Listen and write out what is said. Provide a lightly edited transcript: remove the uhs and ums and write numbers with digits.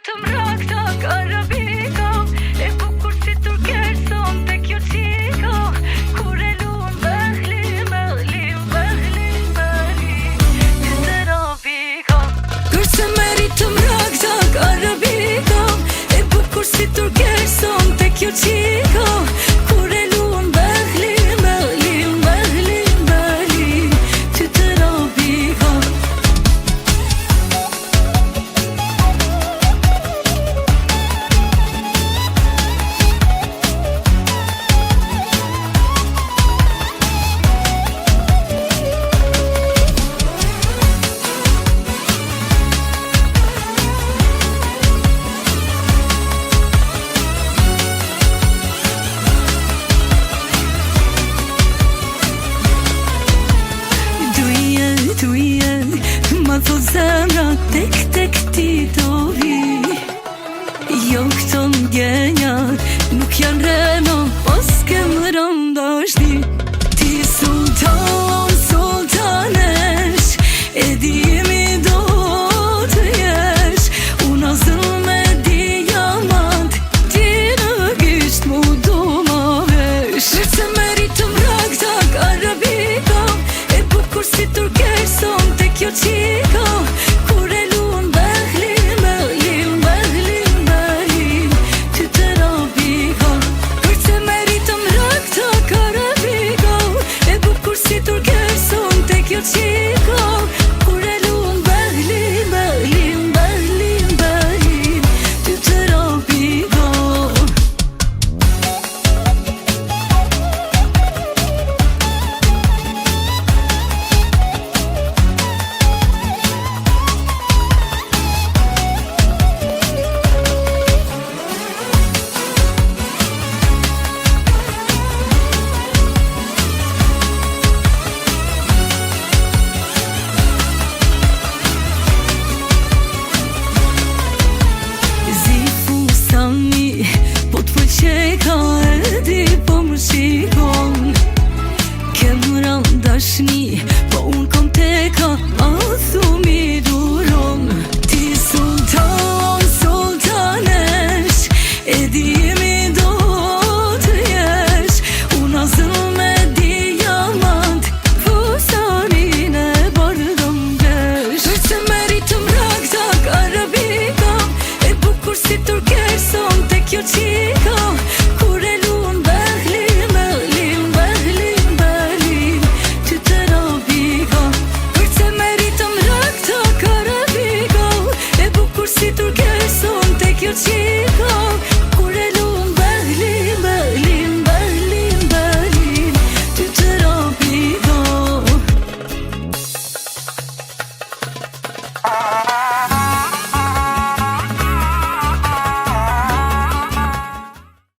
të mrakta Karabiko, e bukur si turkeson te kjo qiko, kur e luan behli, behli, behli, behli, ty të robiko. Kërse meri të mrakta Karabiko, e bukur si turkeson te kjo qiko, kur e luan behli, behli, behli, behli, ty të robiko. Ma thot zemra tek ti do vi. Jo këto ngjenja nuk janë reno, os kem rëndashti. Ti sultan, sultanesh, e dimi do të jesh. Una zëll me diamant, ti në gisht mu do ma vesh. Kërse meri të mrakta Karabiko, e bukur si turkeson te kjo qiko, kur e luan behli, behli, behli, behli, ty të robiko. Kërse meri të mrakta Karabiko, e bukur si turkeson te kjo qiko, kur e luan behli, behli, behli, behli, ty të robiko. Qeka e di po më shikon, kem randashni, po unë kom teka, a thumi duron. Ti sultan, sultanesh, e dimi do të jesh. Una zëll me diamant, fusarin e bardhëm vesh. Kërse meri të mrakta Karabiko, e bukur si turkeson te kjo qiko, kur e luan behli, behli, behli, behli, ty të robiko. Kërse meri të mrakta Karabiko, e bukur si turkeson te kjo qiko,